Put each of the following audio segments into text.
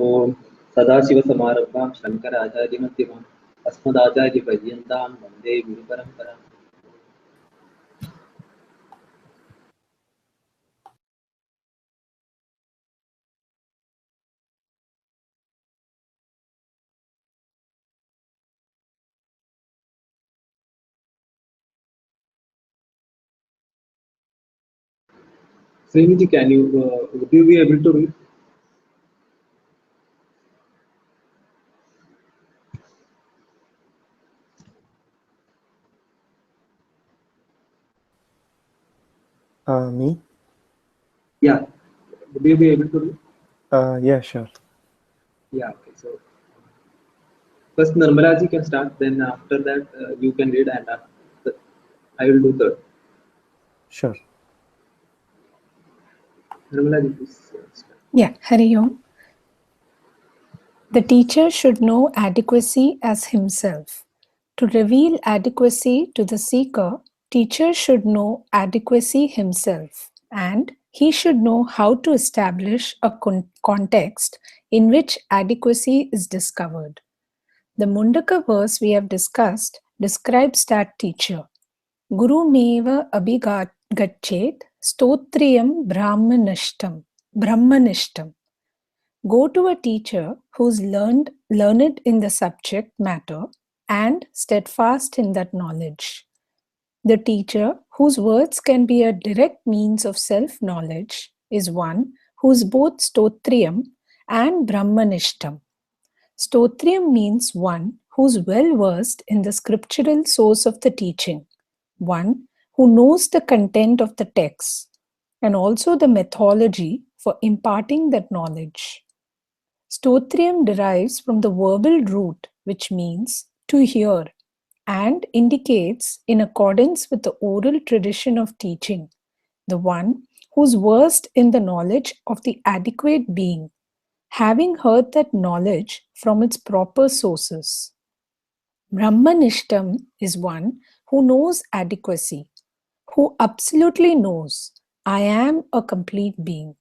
ॐ सदाशिवसमारम्भां शङ्कराचार्यमध्यमाम् अस्मदाचार्यपर्यन्तां वन्दे गुरुपरम्पराम्. Srinidhi, would you be able to read? Me? Yeah. Would you be able to read? Yeah, sure. Yeah, okay. So first Nirmalaji can start, then after that you can read, and after I will do third. Sure. Nirmalaji, please start. Yeah, Hari Om. The teacher should know adequacy as himself. To reveal adequacy to the seeker, teacher should know adequacy himself, and he should know how to establish a context in which adequacy is discovered. The Mundaka verse we have discussed describes that teacher. Guru meva abhigachet stotriyam brahmanishtam. Go to a teacher who's learned in the subject matter and steadfast in that knowledge. The teacher whose words can be a direct means of self-knowledge is one who's both stotriyam and brahmanishtam. Stotriyam means one who's well versed in the scriptural source of the teaching, one who knows the content of the text and also the methodology for imparting that knowledge. Stotriyam derives from the verbal root, which means to hear, and indicates, in accordance with the oral tradition of teaching, the one who's versed in the knowledge of the adequate being, having heard that knowledge from its proper sources. Brahmanishtam is one who knows adequacy, who absolutely knows, I am a complete being.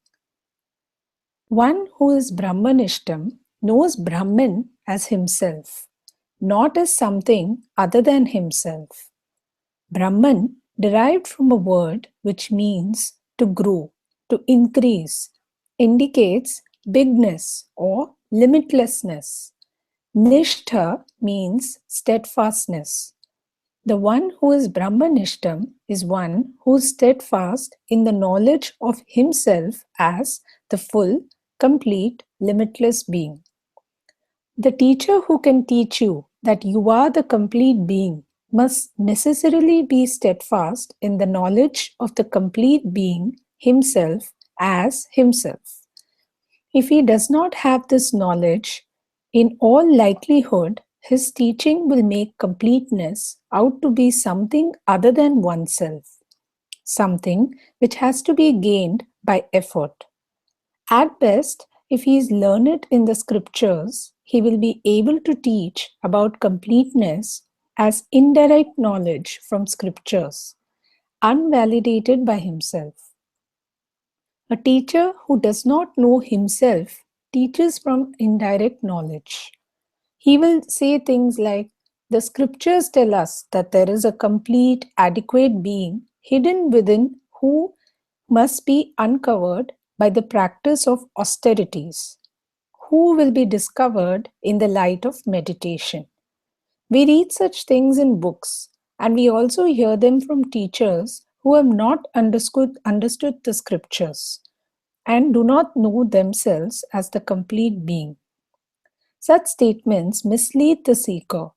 One who is Brahmanishtam knows Brahman as himself, not as something other than himself. Brahman, derived from a word which means to grow, to increase, indicates bigness or limitlessness. Nishtha means steadfastness. The one who is Brahmanishtam is one who is steadfast in the knowledge of himself as the full, complete, limitless being. The teacher who can teach you that you are the complete being must necessarily be steadfast in the knowledge of the complete being himself as himself. If he does not have this knowledge, in all likelihood, his teaching will make completeness out to be something other than oneself, something which has to be gained by effort. At best, if he is learned in the scriptures, he will be able to teach about completeness as indirect knowledge from scriptures, unvalidated by himself. A teacher who does not know himself teaches from indirect knowledge. He will say things like, the scriptures tell us that there is a complete, adequate being hidden within who must be uncovered by the practice of austerities, who will be discovered in the light of meditation. We read such things in books, and we also hear them from teachers who have not understood the scriptures and do not know themselves as the complete being. Such statements mislead the seeker.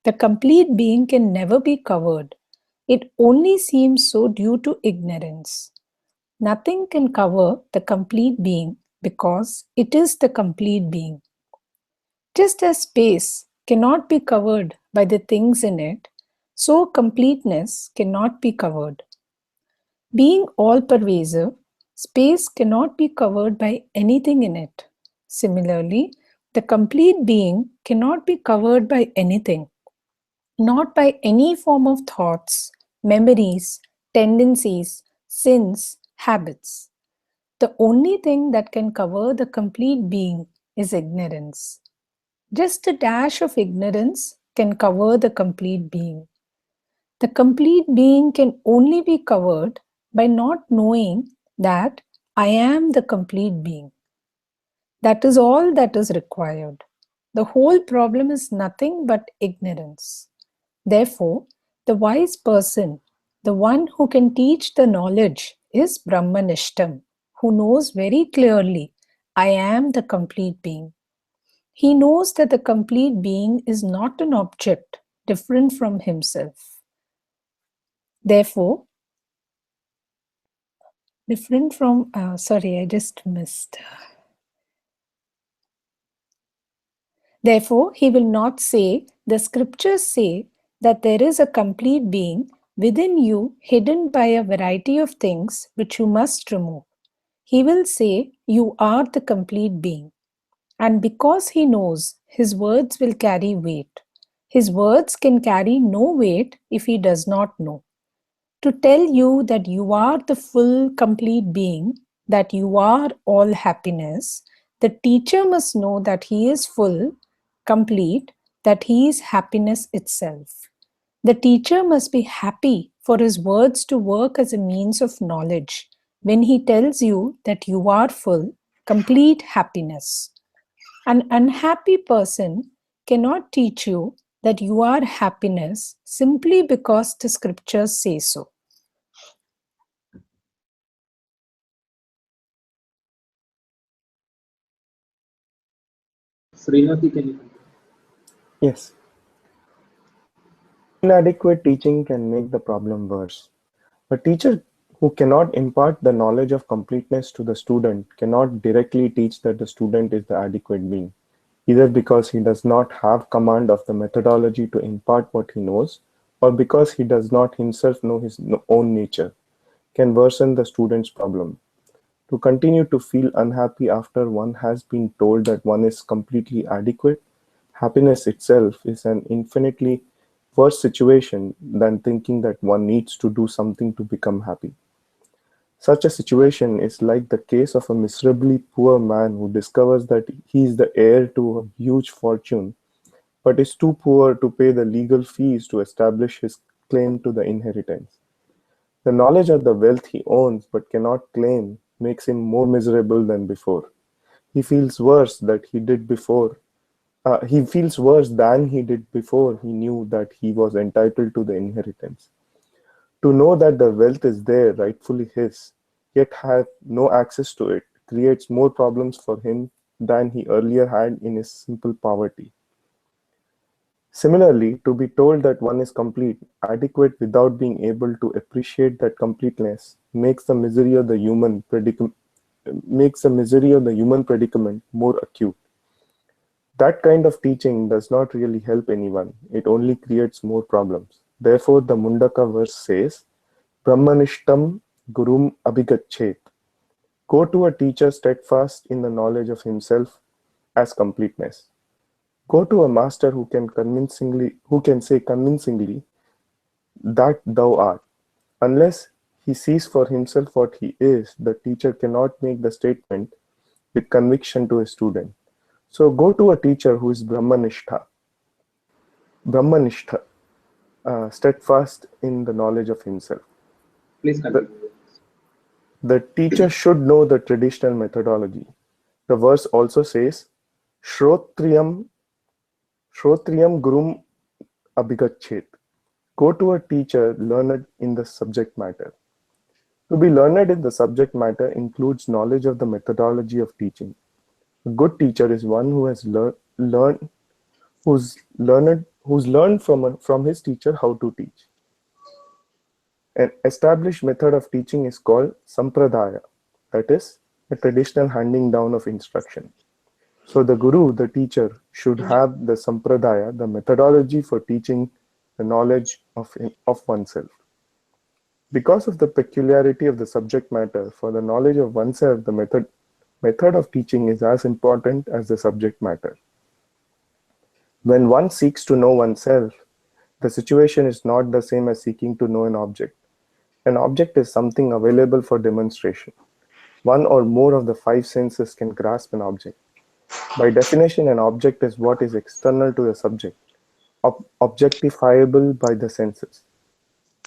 The complete being can never be covered. It only seems so due to ignorance. Nothing can cover the complete being because it is the complete being. Just as space cannot be covered by the things in it, so completeness cannot be covered. Being all-pervasive, space cannot be covered by anything in it. Similarly, the complete being cannot be covered by anything, not by any form of thoughts, memories, tendencies, sins, habits. The only thing that can cover the complete being is ignorance. Just a dash of ignorance can cover the complete being. The complete being can only be covered by not knowing that I am the complete being. That is all that is required. The whole problem is nothing but ignorance. Therefore, the wise person, the one who can teach the knowledge, is Brahmanishtam, who knows very clearly, I am the complete being. He knows that the complete being is not an object different from himself. Therefore, different from, sorry, I just missed. Therefore, he will not say, the scriptures say that there is a complete being within you hidden by a variety of things which you must remove. He will say, you are the complete being. And because he knows, his words will carry weight. His words can carry no weight if he does not know. To tell you that you are the full, complete being, that you are all happiness, the teacher must know that he is full, complete, that he is happiness itself. The teacher must be happy for his words to work as a means of knowledge when he tells you that you are full, complete happiness. An unhappy person cannot teach you that you are happiness simply because the scriptures say so. Srinathi, can you continue? Yes. Inadequate teaching can make the problem worse. A teacher who cannot impart the knowledge of completeness to the student cannot directly teach that the student is the adequate being, either because he does not have command of the methodology to impart what he knows, or because he does not himself know his own nature, can worsen the student's problem. To continue to feel unhappy after one has been told that one is completely adequate, happiness itself is an infinitely worse situation than thinking that one needs to do something to become happy. Such a situation is like the case of a miserably poor man who discovers that he is the heir to a huge fortune, but is too poor to pay the legal fees to establish his claim to the inheritance. The knowledge of the wealth he owns but cannot claim makes him more miserable than before. He feels worse that he did before. He feels worse than he did before he knew that he was entitled to the inheritance. To know that the wealth is there, rightfully his, yet have no access to it, creates more problems for him than he earlier had in his simple poverty. Similarly, to be told that one is complete, adequate without being able to appreciate that completeness makes the misery of the human predicament more acute. That kind of teaching does not really help anyone, it only creates more problems. Therefore, the Mundaka verse says, Brahmanishtam Gurum Abhigachet. Go to a teacher steadfast in the knowledge of himself as completeness. Go to a master who can say convincingly that thou art. Unless he sees for himself what he is, the teacher cannot make the statement with conviction to a student. So go to a teacher who is Brahmanishtha, steadfast in the knowledge of himself. Please The, continue. the teacher should know the traditional methodology. The verse also says, Shrotriyam Gurum Abhigachet. Go to a teacher learned in the subject matter. To be learned in the subject matter includes knowledge of the methodology of teaching. A good teacher is one who has who's learned from his teacher how to teach. An established method of teaching is called sampradaya, that is, a traditional handing down of instruction. So the guru, the teacher, should have the sampradaya, the methodology for teaching the knowledge of oneself. Because of the peculiarity of the subject matter, for the knowledge of oneself, the method of teaching is as important as the subject matter. When one seeks to know oneself, the situation is not the same as seeking to know an object. An object is something available for demonstration. One or more of the five senses can grasp an object. By definition, an object is what is external to the subject, objectifiable by the senses.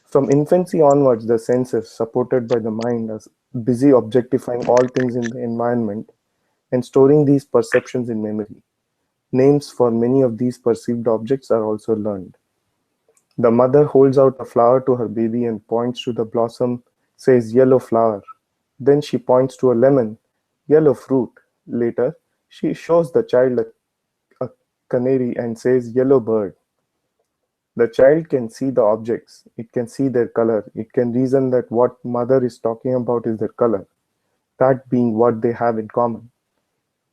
From infancy onwards, the senses, supported by the mind, are busy objectifying all things in the environment and storing these perceptions in memory. Names for many of these perceived objects are also learned. The mother holds out a flower to her baby and points to the blossom, says yellow flower. Then she points to a lemon, yellow fruit. Later, she shows the child a canary and says yellow bird. The child can see the objects, it can see their color, it can reason that what mother is talking about is their color, that being what they have in common.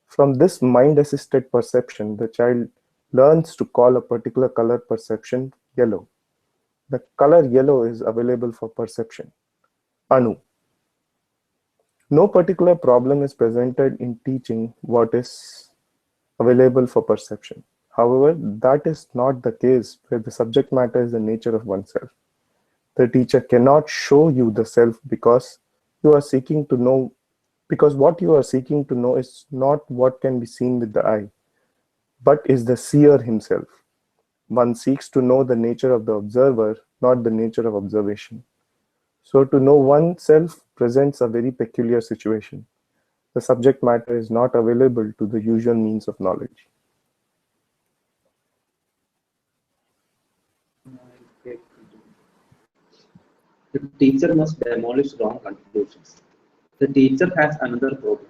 From this mind-assisted perception, the child learns to call a particular color perception yellow. The color yellow is available for perception. Anu. No particular problem is presented in teaching what is available for perception. However, that is not the case where the subject matter is the nature of oneself. The teacher cannot show you the self you are seeking to know because what you are seeking to know is not what can be seen with the eye, but is the seer himself. One seeks to know the nature of the observer, not the nature of observation. So to know oneself presents a very peculiar situation. The subject matter is not available to the usual means of knowledge. The teacher must demolish wrong conclusions. The teacher has another problem.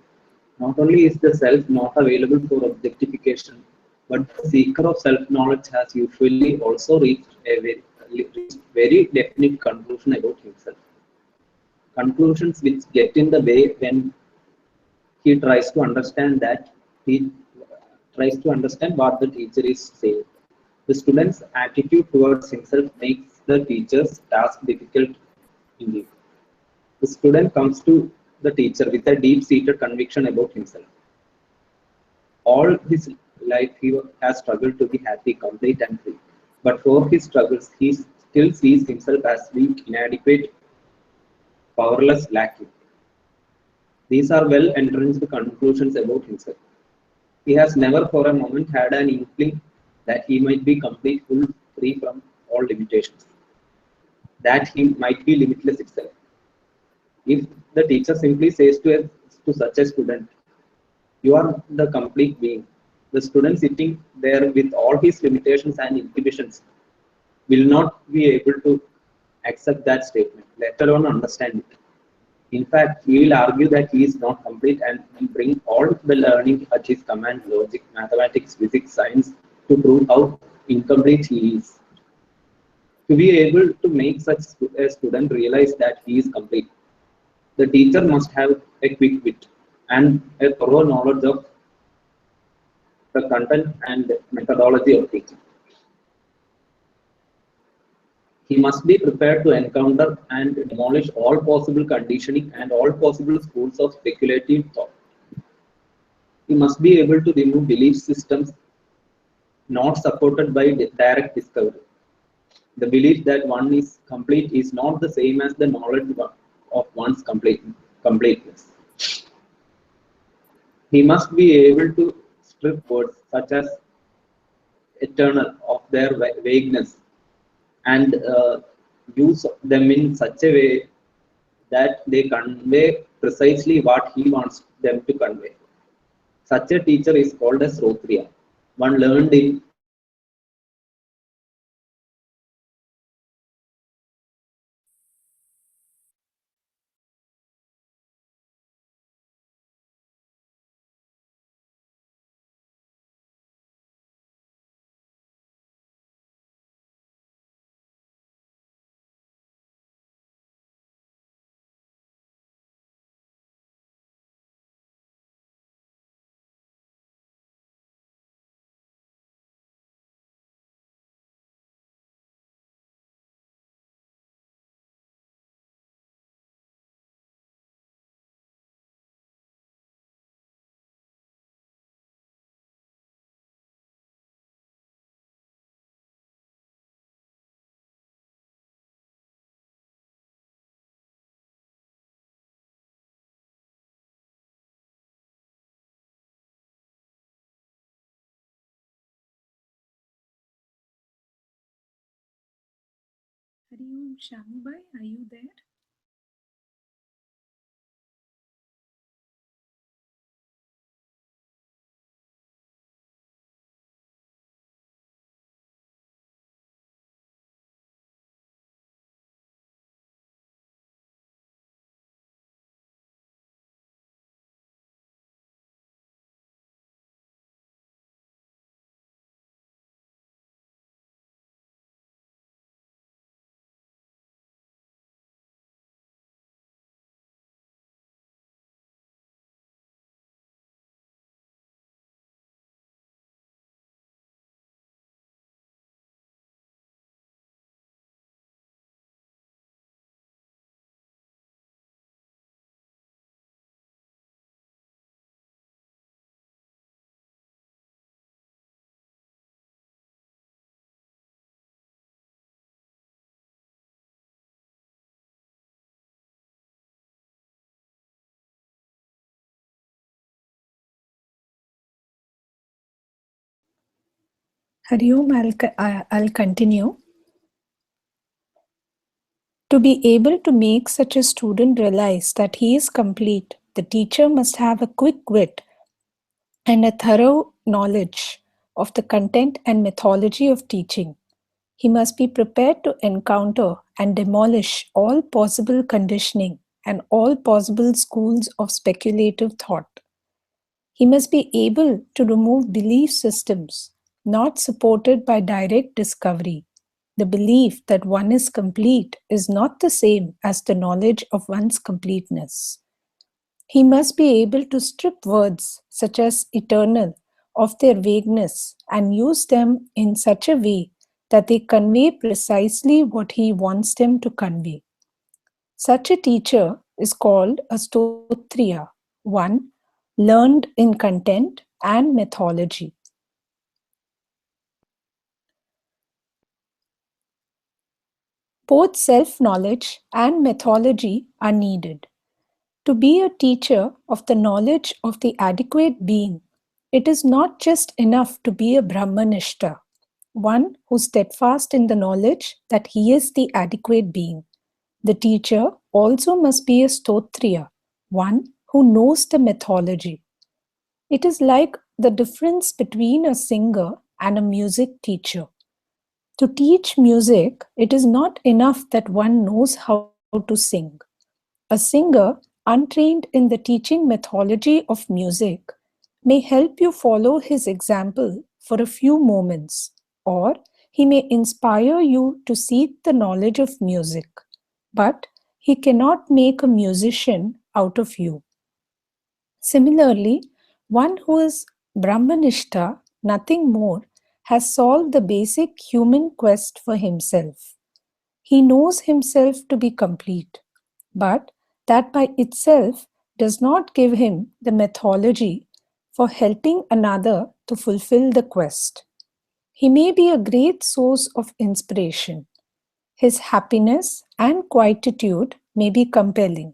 Not only is the self not available for objectification, but the seeker of self-knowledge has usually also reached very definite conclusion about himself. Conclusions which get in the way when he tries to understand what the teacher is saying. The student's attitude towards himself makes the teacher's task difficult indeed. The student comes to the teacher with a deep-seated conviction about himself. All his life he has struggled to be happy, complete, and free. But for his struggles, he still sees himself as weak, inadequate, powerless, lacking. These are well entrenched conclusions about himself. He has never for a moment had an inkling that he might be complete, full, free from all limitations, that he might be limitless itself. If the teacher simply says to such a student, you are the complete being, the student sitting there with all his limitations and inhibitions will not be able to accept that statement, let alone understand it. In fact, he will argue that he is not complete and will bring all the learning at his command, logic, mathematics, physics, science, to prove how incomplete he is. To be able to make such a student realize that he is complete, the teacher must have a quick wit and a thorough knowledge of the content and methodology of teaching. He must be prepared to encounter and demolish all possible conditioning and all possible schools of speculative thought. He must be able to remove belief systems not supported by direct discovery. The belief that one is complete is not the same as the knowledge of one's completeness. He must be able to strip words such as eternal of their vagueness and use them in such a way that they convey precisely what he wants them to convey. Such a teacher is called as Rotriya, one learned in Hari Om, Shamubai, are you there? Hari Om, I'll continue. To be able to make such a student realize that he is complete, the teacher must have a quick wit and a thorough knowledge of the content and methodology of teaching. He must be prepared to encounter and demolish all possible conditioning and all possible schools of speculative thought. He must be able to remove belief systems not supported by direct discovery. The belief that one is complete is not the same as the knowledge of one's completeness. He must be able to strip words such as eternal of their vagueness and use them in such a way that they convey precisely what he wants them to convey. Such a teacher is called a stotriya, one learned in content and mythology. Both self-knowledge and mythology are needed. To be a teacher of the knowledge of the adequate being, it is not just enough to be a Brahmanishta, one who is steadfast in the knowledge that he is the adequate being. The teacher also must be a stotriya, one who knows the mythology. It is like the difference between a singer and a music teacher. To teach music, it is not enough that one knows how to sing. A singer, untrained in the teaching mythology of music, may help you follow his example for a few moments, or he may inspire you to seek the knowledge of music, but he cannot make a musician out of you. Similarly, one who is Brahmanishta, nothing more, has solved the basic human quest for himself. He knows himself to be complete, but that by itself does not give him the methodology for helping another to fulfill the quest. He may be a great source of inspiration. His happiness and quietude may be compelling.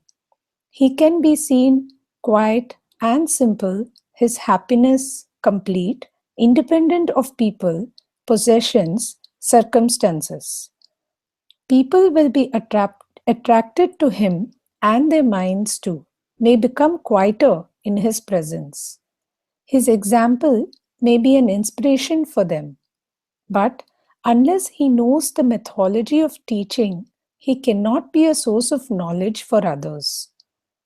He can be seen quiet and simple, his happiness complete, independent of people, possessions, circumstances. People will be attracted to him, and their minds too may become quieter in his presence. His example may be an inspiration for them, but unless he knows the methodology of teaching, he cannot be a source of knowledge for others.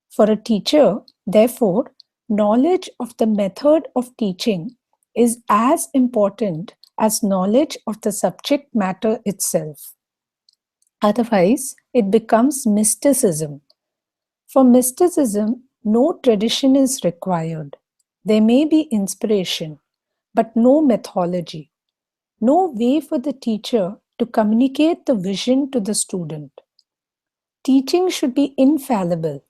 For a teacher, therefore, knowledge of the method of teaching is as important as knowledge of the subject matter itself. Otherwise, it becomes mysticism. For mysticism, no tradition is required. There may be inspiration, but no methodology, no way for the teacher to communicate the vision to the student. Teaching should be infallible.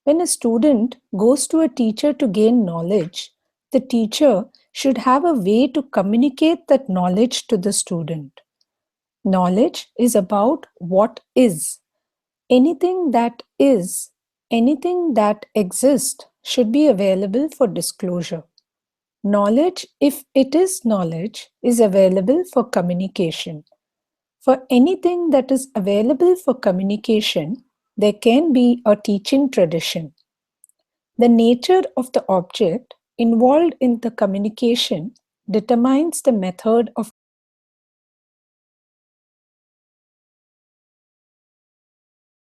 When a student goes to a teacher to gain knowledge, the teacher should have a way to communicate that knowledge to the student. Knowledge is about what is. Anything that is, anything that exists should be available for disclosure. Knowledge, if it is knowledge, is available for communication. For anything that is available for communication, there can be a teaching tradition. The nature of the object involved in the communication determines the method of